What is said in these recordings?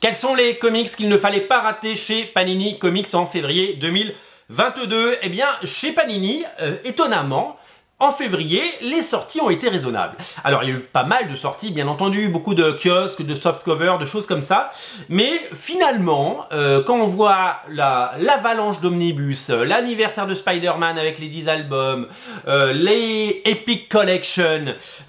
Quels sont les comics qu'il ne fallait pas rater chez Panini Comics en février 2022? Eh bien, chez Panini, étonnamment, en février, les sorties ont été raisonnables. Alors, il y a eu pas mal de sorties, bien entendu, beaucoup de kiosques, de softcovers, de choses comme ça. Mais finalement, quand on voit l'avalanche d'Omnibus, l'anniversaire de Spider-Man avec les 10 albums, les Epic Collection,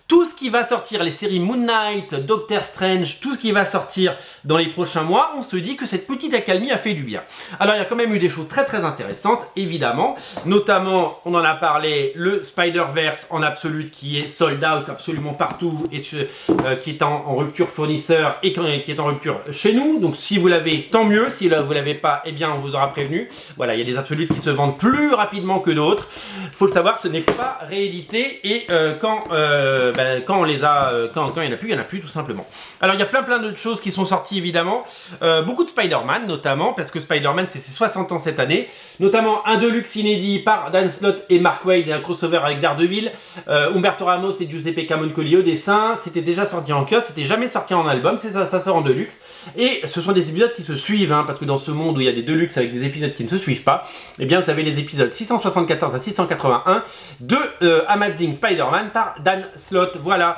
tout ce qui va sortir, les séries Moon Knight, Doctor Strange, tout ce qui va sortir dans les prochains mois, on se dit que cette petite accalmie a fait du bien. Alors, il y a quand même eu des choses très très intéressantes, évidemment. Notamment, on en a parlé, le Spider-Verse en absolute qui est sold out absolument partout et qui est en rupture fournisseur et qui est en rupture chez nous. Donc, si vous l'avez, tant mieux. Si vous ne l'avez pas, eh bien, on vous aura prévenu. Voilà, il y a des absolutes qui se vendent plus rapidement que d'autres. Il faut le savoir, ce n'est pas réédité et quand on les a, quand il n'y en a plus tout simplement. Alors il y a plein de choses qui sont sorties évidemment, beaucoup de Spider-Man notamment, parce que Spider-Man c'est ses 60 ans cette année, notamment un deluxe inédit par Dan Slott et Mark Waid et un crossover avec Daredevil, Humberto Ramos et Giuseppe Camuncoli au dessin, c'était déjà sorti en kiosque, c'était jamais sorti en album, ça sort en deluxe, et ce sont des épisodes qui se suivent, hein, parce que dans ce monde où il y a des deluxe avec des épisodes qui ne se suivent pas, eh bien vous avez les épisodes 674 à 681 de Amazing Spider-Man par Dan Slott. Voilà,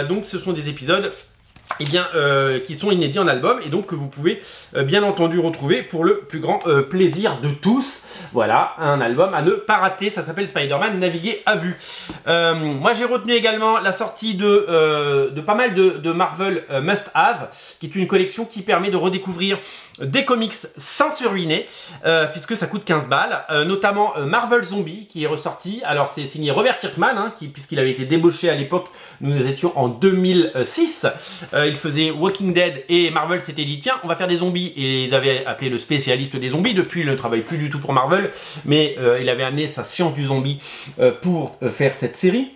donc ce sont des épisodes qui sont inédits en album et donc que vous pouvez bien entendu retrouver pour le plus grand plaisir de tous. Voilà, un album à ne pas rater, ça s'appelle Spider-Man Naviguer à vue. Moi j'ai retenu également la sortie de pas mal de Marvel Must Have, qui est une collection qui permet de redécouvrir des comics sans se ruiner, puisque ça coûte 15 balles, notamment Marvel Zombie qui est ressorti. Alors c'est signé Robert Kirkman, hein, puisqu'il avait été débauché à l'époque, nous étions en 2006. Il faisait Walking Dead et Marvel s'était dit tiens on va faire des zombies et ils avaient appelé le spécialiste des zombies. Depuis il ne travaille plus du tout pour Marvel, mais il avait amené sa science du zombie pour faire cette série.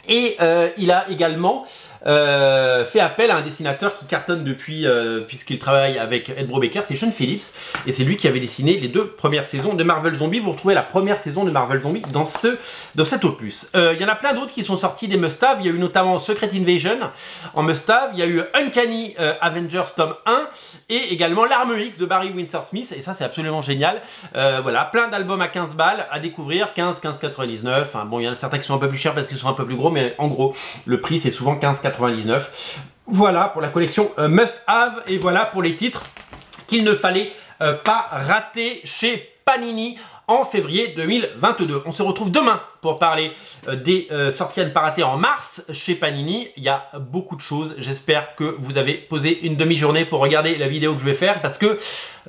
Et il a également fait appel à un dessinateur qui cartonne depuis, puisqu'il travaille avec Ed Brubaker, c'est Sean Phillips, et c'est lui qui avait dessiné les 2 premières saisons de Marvel Zombie. Vous retrouvez la première saison de Marvel Zombie dans cet opus. Il y en a plein d'autres qui sont sortis des must-have. Il y a eu notamment Secret Invasion en must-have, il y a eu Uncanny Avengers tome 1, et également l'Arme X de Barry Windsor Smith, et ça c'est absolument génial. Voilà, plein d'albums à 15 balles à découvrir, 15,99. Enfin, bon, il y en a certains qui sont un peu plus chers parce qu'ils sont un peu plus gros, mais en gros, le prix c'est souvent 15,99. Voilà pour la collection Must Have, et voilà pour les titres qu'il ne fallait pas rater chez Panini en février 2022. On se retrouve demain pour parler des sorties à ne pas rater en mars chez Panini. Il y a beaucoup de choses. J'espère que vous avez posé une demi-journée pour regarder la vidéo que je vais faire, parce que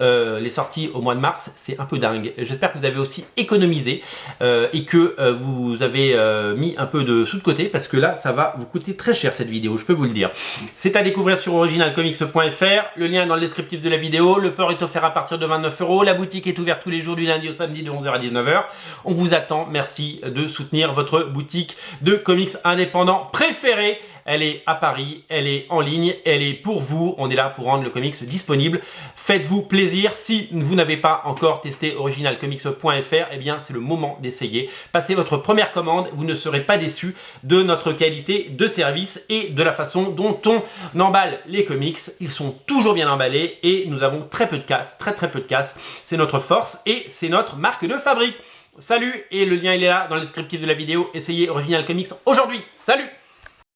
les sorties au mois de mars, c'est un peu dingue. J'espère que vous avez aussi économisé et que vous avez mis un peu de sous de côté, parce que là, ça va vous coûter très cher cette vidéo, je peux vous le dire. C'est à découvrir sur originalcomics.fr. Le lien est dans le descriptif de la vidéo. Le port est offert à partir de 29 €. La boutique est ouverte tous les jours du lundi au samedi de 11 h à 19 h. On vous attend. Merci de soutenir votre boutique de comics indépendants préférée. Elle est à Paris, elle est en ligne, elle est pour vous. On est là pour rendre le comics disponible. Faites-vous plaisir. Si vous n'avez pas encore testé originalcomics.fr, eh bien c'est le moment d'essayer. Passez votre première commande, vous ne serez pas déçus de notre qualité de service et de la façon dont on emballe les comics. Ils sont toujours bien emballés et nous avons très peu de casse, très peu de casse. C'est notre force et c'est notre marque de fabrique. Salut, et le lien il est là dans le descriptif de la vidéo. Essayez Original Comics aujourd'hui. Salut!